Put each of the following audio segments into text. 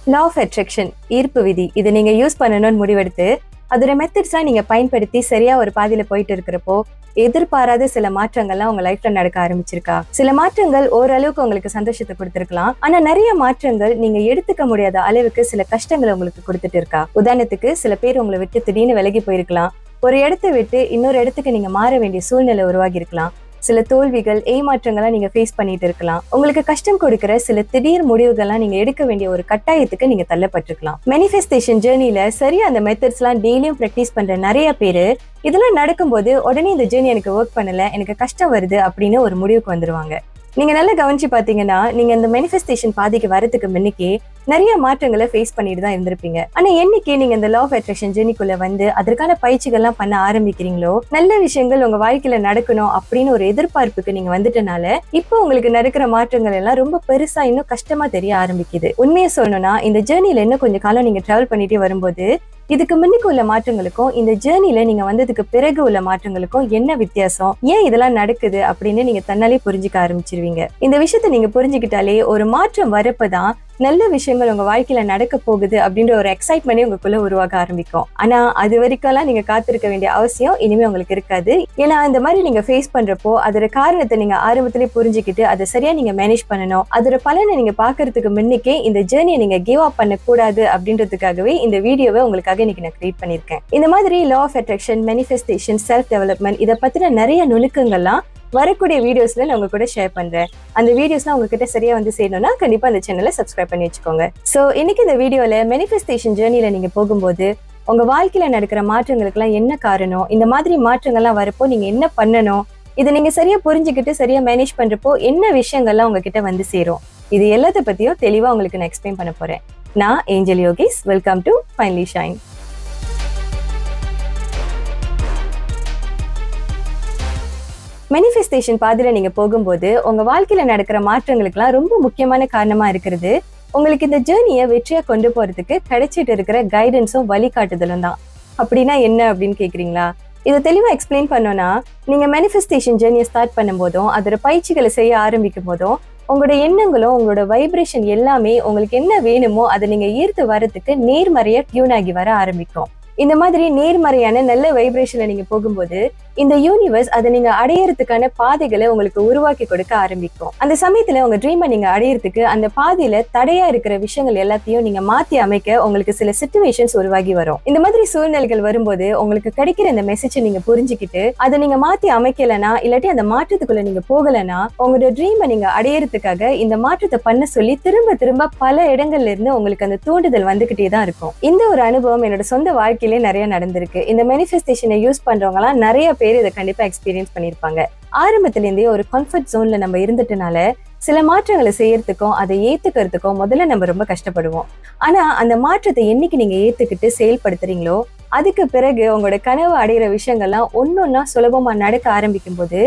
Law of attraction, ஈர்ப்பு விதி, இது நீங்க யூஸ் பண்ணணும்னு முடிவெடுத்து அதோட மெத்தட்ஸ்லாம் நீங்க பயன்படுத்தி சரியா ஒரு பாதையில போயிட்டு இருக்கிறப்போ எதிர்பாராத சில மாற்றங்கள்லாம் உங்க லைஃப்ல நடக்க ஆரம்பிச்சிருக்கா? சில மாற்றங்கள் ஓரளவுக்கு உங்களுக்கு சந்தோஷத்தை கொடுத்திருக்கலாம், ஆனா நிறைய மாற்றங்கள் நீங்க எடுத்துக்க முடியாத அளவுக்கு சில கஷ்டங்களை உங்களுக்கு கொடுத்துட்டு இருக்கா? உதாரணத்துக்கு, சில பேர் உங்களை விட்டு திடீர்னு விலகி போயிருக்கலாம். ஒரு இடத்தை விட்டு இன்னொரு இடத்துக்கு நீங்க மாற வேண்டிய சூழ்நிலை உருவாகி இருக்கலாம். சில தோல்விகள், ஏமாற்றங்கள்லாம் நீங்க ஃபேஸ் பண்ணிட்டு இருக்கலாம். உங்களுக்கு கஷ்டம் கொடுக்கிற சில திடீர் முடிவுகள்லாம் நீங்க எடுக்க வேண்டிய ஒரு கட்டாயத்துக்கு நீங்க தள்ளப்பட்டிருக்கலாம். மேனிஃபெஸ்டேஷன் ஜேர்னில சரியா அந்த மெத்தட்ஸ் எல்லாம் டெய்லியும் பிராக்டிஸ் பண்ற நிறைய பேரு இதெல்லாம் நடக்கும்போது உடனே இந்த ஜேர்னி எனக்கு ஒர்க் பண்ணல, எனக்கு கஷ்டம் வருது அப்படின்னு ஒரு முடிவுக்கு வந்துருவாங்க. நீங்க நல்லா கவனிச்சு பாத்தீங்கன்னா, நீங்க இந்த மேனிஃபெஸ்டேஷன் பாதைக்கு வரதுக்கு முன்னுக்கே நிறைய மாற்றங்களை ஃபேஸ் பண்ணிட்டு தான் இருந்திருப்பீங்க. ஆனா என்னைக்கு நீங்க இந்த லா ஆஃப் அட்ராக்ஷன் ஜேர்னிக்குள்ள வந்து அதற்கான பயிற்சிகள்லாம் பண்ண ஆரம்பிக்கிறீங்களோ, நல்ல விஷயங்கள் உங்க வாழ்க்கையில நடக்கணும் அப்படின்னு ஒரு எதிர்பார்ப்புக்கு நீங்க வந்துட்டனால இப்போ உங்களுக்கு நடக்கிற மாற்றங்கள் எல்லாம் ரொம்ப பெருசா இன்னும் கஷ்டமா தெரிய ஆரம்பிக்குது. உண்மையை சொல்லணும்னா, இந்த ஜேர்னில இன்னும் கொஞ்சம் காலம் நீங்க டிராவல் பண்ணிட்டே வரும்போது இதுக்கு முன்னுக்கு உள்ள மாற்றங்களுக்கும் இந்த ஜேர்னில நீங்க வந்ததுக்கு பிறகு உள்ள மாற்றங்களுக்கும் என்ன வித்தியாசம், ஏன் இதெல்லாம் நடக்குது அப்படின்னு நீங்க தன்னாலே புரிஞ்சுக்க ஆரம்பிச்சிருவீங்க. இந்த விஷயத்த நீங்க புரிஞ்சுக்கிட்டாலே ஒரு மாற்றம் வரப்பதான் நல்ல விஷயங்கள் உங்க வாழ்க்கையில நடக்க போகுது அப்படின்ற ஒரு எக்ஸைட்மெண்டே உங்களுக்குள்ள உருவாக ஆரம்பிக்கும். ஆனா அது வரைக்கும்லாம் நீங்க காத்திருக்க வேண்டிய அவசியம் இனிமே உங்களுக்கு இருக்காது. ஏன்னா இந்த மாதிரி நீங்க ஃபேஸ் பண்றப்போ அதோட காரணத்தை நீங்க ஆரம்பத்திலே புரிஞ்சுக்கிட்டு அதை சரியா நீங்க மேனேஜ் பண்ணணும். அதோட பலனை நீங்க பாக்குறதுக்கு முன்னுக்கே இந்த ஜேர்னியை நீங்க கிவ் அப் பண்ண கூடாது அப்படின்றதுக்காகவே இந்த வீடியோவை உங்களுக்காக இன்னைக்கு நான் கிரியேட் பண்ணிருக்கேன். இந்த மாதிரி law of attraction, manifestation, self development இதை பத்தின நிறைய நுணுக்கங்கள்லாம் வரக்கூடிய வீடியோஸ்ல நான் உங்க கூட ஷேர் பண்றேன். அந்த வீடியோஸ்லாம் உங்ககிட்ட சரியா வந்து சேரணும்னா கண்டிப்பா அந்த சேனலை சப்ஸ்கிரைப் பண்ணி வச்சுக்கோங்க. சோ இன்னைக்கு இந்த வீடியோல மேனிஃபெஸ்டேஷன் ஜேர்னில நீங்க போகும்போது உங்க வாழ்க்கையில நடக்கிற மாற்றங்களுக்குலாம் என்ன காரணம், இந்த மாதிரி மாற்றங்கள்லாம் வரப்போ நீங்க என்ன பண்ணணும், இதை நீங்க சரியா புரிஞ்சுக்கிட்டு சரியா மேனேஜ் பண்றப்போ என்ன விஷயங்கள்லாம் உங்ககிட்ட வந்து சேரும், இது எல்லாத்த பத்தியும் தெளிவா உங்களுக்கு நான் எக்ஸ்பிளைன் பண்ண போறேன். நான் angel Yogesh. Welcome to finally shine. Manifestation பாதையில நீங்க போகும்போது உங்க வாழ்க்கையில நடக்கிற மாற்றங்களுக்குலாம் ரொம்ப முக்கியமான காரணமா இருக்கிறது உங்களுக்கு இந்த ஜேர்னியை வெற்றியா கொண்டு போறதுக்கு கிடைச்சிட்டு இருக்கிற கைடன்ஸும் வழிகாட்டுதலும் தான். அப்படின்னா என்ன அப்படின்னு கேக்குறீங்களா? இதை தெளிவா எக்ஸ்பிளைன் பண்ணோம்னா, நீங்க மேனிஃபெஸ்டேஷன் ஜேர்னியை ஸ்டார்ட் பண்ணும் போதும் அதோட பயிற்சிகளை செய்ய ஆரம்பிக்கும் போதும் உங்களோட எண்ணங்களும் உங்களோட வைப்ரேஷன் எல்லாமே உங்களுக்கு என்ன வேணுமோ அதை நீங்க ஈர்த்து வரதுக்கு நேர்மறையா டியூன் ஆகி வர ஆரம்பிக்கும். இந்த மாதிரி நேர்மறையான நல்ல வைப்ரேஷன்ல நீங்க போகும்போது இந்த யூனிவர்ஸ் அதை நீங்க அடையறதுக்கான பாதைகளை உங்களுக்கு உருவாக்கி கொடுக்க ஆரம்பிக்கும். அந்த சமயத்துல உங்க ட்ரீமை நீங்க அடையறதுக்கு அந்த பாதையில தடையா இருக்கிற விஷயங்கள் எல்லாத்தையும் நீங்க மாத்தி அமைக்க உங்களுக்கு சில சிச்சுவேஷன்ஸ் உருவாகி வரும். இந்த மாதிரி சூழ்நிலைகள் வரும்போது உங்களுக்கு கிடைக்கிற இந்த மெசேஜை நீங்க புரிஞ்சுக்கிட்டு அதை நீங்க மாத்தி அமைக்கலனா, இல்லாட்டி அந்த மாற்றத்துக்குள்ள நீங்க போகலனா, உங்களோட ட்ரீமை நீங்க அடையறதுக்காக இந்த மாற்றத்தை பண்ண சொல்லி திரும்ப திரும்ப பல இடங்கள்ல இருந்து உங்களுக்கு அந்த தூண்டுதல் வந்துகிட்டே தான் இருக்கும். இந்த ஒரு அனுபவம் என்னோட சொந்த வாழ்க்கையிலே நிறைய நடந்திருக்கு. இந்த மேனிஃபெஸ்டேஷனை யூஸ் பண்றவங்க எல்லாம் நிறைய பேர் இதை கண்டிப்பா எக்ஸ்பீரியன்ஸ் பண்ணிருப்பாங்க. ஆரம்பத்துல இருந்தே ஒரு கம்ஃபர்ட் ஜோன்ல நம்ம இருந்துட்டனால சில மாற்றங்களை செய்யறதுக்கும் அதை ஏத்துக்கிறதுக்கும் முதல்ல நம்ம ரொம்ப கஷ்டப்படுவோம். ஆனா அந்த மாற்றத்தை என்னைக்கு நீங்க ஏத்துக்கிட்டு செயல்படுத்துறீங்களோ அதுக்கு பிறகு உங்களோட கனவு அடைகிற விஷயங்கள்லாம் ஒன்னொன்னா சுலபமா நடக்க ஆரம்பிக்கும் போது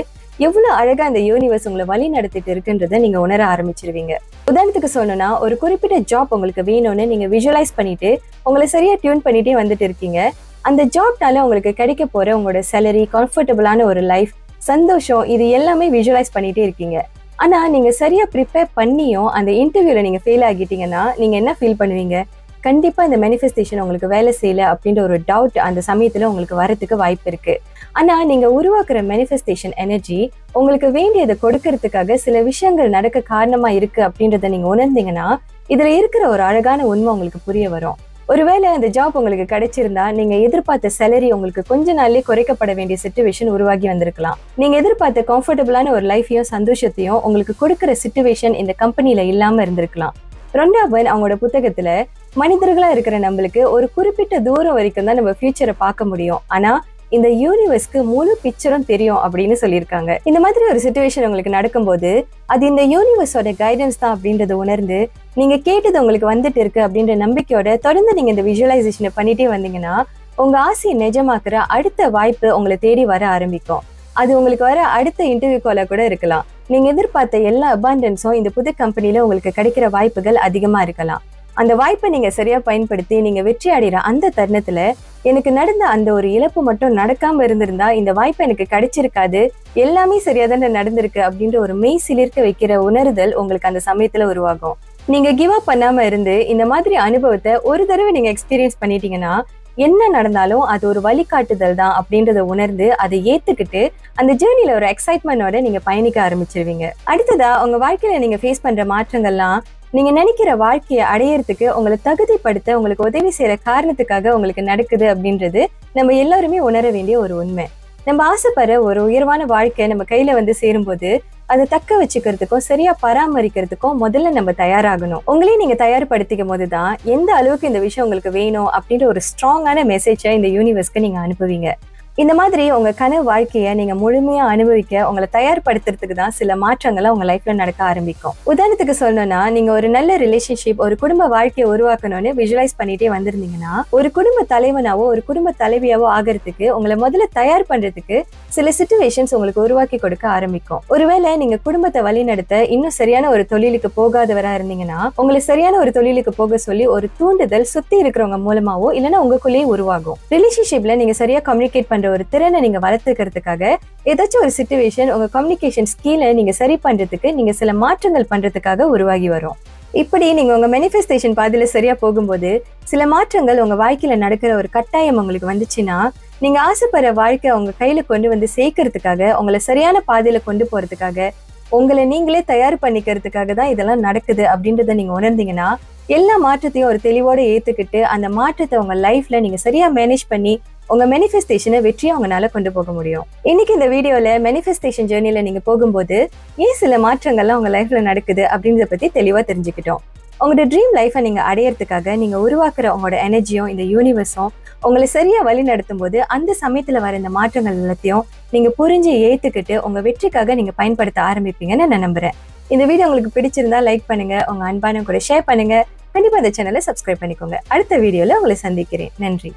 எவ்வளவு அழகா அந்த யூனிவர்ஸ் உங்களை வழி நடத்திட்டு இருக்குன்றதை நீங்க உணர ஆரம்பிச்சிருவீங்க. உதாரணத்துக்கு சொன்னோம்னா, ஒரு குறிப்பிட்ட ஜாப் உங்களுக்கு வேணும்னு நீங்க விஷுவலைஸ் பண்ணிட்டு உங்களை சரியா டியூன் பண்ணிட்டே வந்துட்டு இருக்கீங்க. அந்த ஜாப்னால உங்களுக்கு கிடைக்க போற உங்களோட சேலரி, கம்ஃபர்டபுளான ஒரு லைஃப், சந்தோஷம், இது எல்லாமே விஷுவலைஸ் பண்ணிட்டே இருக்கீங்க. ஆனா நீங்க சரியா ப்ரிப்பேர் பண்ணியும் அந்த இன்டர்வியூல நீங்க ஃபெயில் ஆகிட்டீங்கன்னா நீங்க என்ன ஃபீல் பண்ணுவீங்க? கண்டிப்பா இந்த மேனிஃபெஸ்டேஷன் உங்களுக்கு வேலை செய்யல அப்படின்ற ஒரு டவுட் அந்த சமயத்துல உங்களுக்கு வரதுக்கு வாய்ப்பு இருக்கு. ஆனா நீங்க உருவாக்குற மேனிஃபெஸ்டேஷன் எனர்ஜி உங்களுக்கு வேண்டியதை கொடுக்கறதுக்காக சில விஷயங்கள் நடக்க காரணமா இருக்கு அப்படின்றத நீங்க உணர்ந்தீங்கன்னா இதுல இருக்கிற ஒரு அழகான உண்மை உங்களுக்கு புரிய வரும். ஒருவேளை அந்த ஜாப் உங்களுக்கு கிடைச்சிருந்தா நீங்க எதிர்பார்த்த சேலரி உங்களுக்கு கொஞ்ச நாள்லயே குறைக்கப்பட வேண்டிய சிச்சுவேஷன் உருவாகி வந்திருக்கலாம். நீங்க எதிர்பார்த்த கம்ஃபர்டபுளான ஒரு லைஃபையும் சந்தோஷத்தையும் உங்களுக்கு கொடுக்கிற சிச்சுவேஷன் இந்த கம்பெனில இல்லாம இருந்திருக்கலாம். ரொண்டாபன் அவங்களோட புத்தகத்துல மனிதர்களா இருக்கிற நம்மளுக்கு ஒரு குறிப்பிட்ட தூரம் வரைக்கும் தான் நம்ம ஃபியூச்சரை பார்க்க முடியும், ஆனா இந்த யூனிவர்ஸ்க்கு முழு பிக்சரும் தெரியும் அப்படின்னு சொல்லியிருக்காங்க. இந்த மாதிரி ஒரு சிச்சுவேஷன் உங்களுக்கு நடக்கும்போது அது இந்த யூனிவர்ஸோட கைடன்ஸ் தான் அப்படின்றத உணர்ந்து நீங்க கேட்டது உங்களுக்கு வந்துட்டு இருக்கு அப்படின்ற நம்பிக்கையோட தொடர்ந்து நீங்க இந்த விஷுவலைசேஷனை பண்ணிட்டே வந்தீங்கன்னா உங்க ஆசையை நிஜமாக்குற அடுத்த வாய்ப்பு உங்களை தேடி வர ஆரம்பிக்கும். அது உங்களுக்கு வர அடுத்த இன்டர்வியூ கால கூட இருக்கலாம். நீங்க எதிர்பார்த்த எல்லா அபாண்டன்ஸும் இந்த புது கம்பெனில உங்களுக்கு கிடைக்கிற வாய்ப்புகள் அதிகமா இருக்கலாம். அந்த வாய்ப்பை நீங்க சரியா பயன்படுத்தி நீங்க வெற்றி அடைகிற அந்த தருணத்துல எனக்கு நடந்த அந்த ஒரு இழப்பு மட்டும் நடக்காம இருந்திருந்தா இந்த வாய்ப்பு எனக்கு கிடைச்சிருக்காது, எல்லாமே சரியா தானே நடந்திருக்கு அப்படின்ற ஒரு மெய் சிலிர்க்க வைக்கிற உணர்தல் உங்களுக்கு அந்த சமயத்துல உருவாகும். நீங்க கிவ் அப் பண்ணாம இருந்து இந்த மாதிரி அனுபவத்தை ஒரு தடவை நீங்க எக்ஸ்பீரியன்ஸ் பண்ணிட்டீங்கன்னா என்ன நடந்தாலும் அது ஒரு வழிகாட்டுதல் தான் அப்படின்றத உணர்ந்து அதை ஏத்துக்கிட்டு அந்த ஜேர்னில ஒரு எக்ஸைட்மெண்டோட நீங்க பயணிக்க ஆரம்பிச்சிருவீங்க. அடுத்ததா உங்க வாழ்க்கையில நீங்க ஃபேஸ் பண்ற மாற்றங்கள்லாம் நீங்க நினைக்கிற வாழ்க்கையை அடையறதுக்கு உங்களை தகுதிப்படுத்த உங்களுக்கு உதவி செய்யற காரணத்துக்காக உங்களுக்கு நடக்குது அப்படின்றது நம்ம எல்லாருமே உணர வேண்டிய ஒரு உண்மை. நம்ம ஆசைப்படுற ஒரு உயர்வான வாழ்க்கை நம்ம கையில வந்து சேரும்போது அதை தக்க வச்சுக்கிறதுக்கும் சரியா பராமரிக்கிறதுக்கும் முதல்ல நம்ம தயாராகணும். உங்களையும் நீங்க தயார்படுத்திக்கும் போதுதான் எந்த அளவுக்கு இந்த விஷயம் உங்களுக்கு வேணும் அப்படின்ற ஒரு ஸ்ட்ராங்கான மெசேஜை இந்த யூனிவர்ஸ்க்கு நீங்க அனுப்புவீங்க. இந்த மாதிரி உங்க கனவு வாழ்க்கைய நீங்க முழுமையா அனுபவிக்க உங்களை தயார்படுத்துறதுக்கு தான் சில மாற்றங்களை உங்க லைஃப்ல நடக்க ஆரம்பிக்கும். உதாரணத்துக்கு சொல்லணும்னா, நீங்க ஒரு நல்ல ரிலேஷன்ஷிப், ஒரு குடும்ப வாழ்க்கையை உருவாக்கணும்னு விஜுவலைஸ் பண்ணிட்டே வந்திருந்தீங்கன்னா, ஒரு குடும்ப தலைவனாவோ ஒரு குடும்ப தலைவியாவோ ஆகிறதுக்கு உங்களை முதல்ல தயார் பண்றதுக்கு சில சிச்சுவேஷன்ஸ் உங்களுக்கு உருவாக்கி கொடுக்க ஆரம்பிக்கும். ஒருவேளை நீங்க குடும்பத்தை வழிநடத்த இன்னும் சரியான ஒரு தொழிலுக்கு போகாதவரா இருந்தீங்கன்னா, உங்களை சரியான ஒரு தொழிலுக்கு போக சொல்லி ஒரு தூண்டுதல் சுத்தி இருக்கிறவங்க மூலமாவோ இல்லைன்னா உங்களுக்குள்ளேயே உருவாகும். ரிலேஷன்ஷிப்ல நீங்க சரியா கம்யூனிகேட் பண்ற ஒரு திறனை நீங்க வளர்த்துக்கிறதுக்காக ஏதாச்சும் ஒரு சிச்சுவேஷன் உங்க கம்யூனிகேஷன் ஸ்கில்லை நீங்க சரி பண்றதுக்கு நீங்க சில மாற்றங்கள் பண்றதுக்காக உருவாகி வரும். இப்படி நீங்க உங்க மேனிஃபெஸ்டேஷன் பாதையில சரியா போகும்போது சில மாற்றங்கள் உங்க வாழ்க்கையில நடக்கிற ஒரு கட்டாயம் உங்களுக்கு வந்துச்சுன்னா, நீங்க ஆசைப்படுற வாழ்க்கை உங்க கையில கொண்டு வந்து சேர்க்கறதுக்காக, உங்களை சரியான பாதையில கொண்டு போறதுக்காக, உங்களை நீங்களே தயார் பண்ணிக்கிறதுக்காக தான் இதெல்லாம் நடக்குது அப்படின்றத நீங்க உணர்ந்தீங்கன்னா, எல்லா மாற்றத்தையும் ஒரு தெளிவோட ஏத்துக்கிட்டு அந்த மாற்றத்தை உங்க லைஃப்ல நீங்க சரியா மேனேஜ் பண்ணி உங்க மேனிஃபெஸ்டேஷனை வெற்றியா உங்களால கொண்டு போக முடியும். இன்னைக்கு இந்த வீடியோல மேனிஃபெஸ்டேஷன் ஜேர்னில நீங்க போகும்போது ஏன் சில மாற்றங்கள்லாம் உங்க லைஃப்ல நடக்குது அப்படின்றத பத்தி தெளிவா தெரிஞ்சுக்கிட்டோம். உங்களோட ட்ரீம் லைஃபை நீங்க அடையறதுக்காக நீங்க உருவாக்குற உங்களோட எனர்ஜியும் இந்த யூனிவர்ஸும் உங்களை சரியா வழி நடத்தும் போது அந்த சமயத்துல வர இந்த மாற்றங்கள் எல்லாத்தையும் நீங்க புரிஞ்சு ஏத்துக்கிட்டு உங்க வெற்றிக்காக நீங்க பயன்படுத்த ஆரம்பிப்பீங்கன்னு நான் நம்புறேன். இந்த வீடியோ உங்களுக்கு பிடிச்சிருந்தா லைக் பண்ணுங்க, உங்க அன்பான கூட ஷேர் பண்ணுங்க. கண்டிப்பா இந்த சேனலை சப்ஸ்கிரைப் பண்ணிக்கோங்க. அடுத்த வீடியோல உங்களை சந்திக்கிறேன். நன்றி.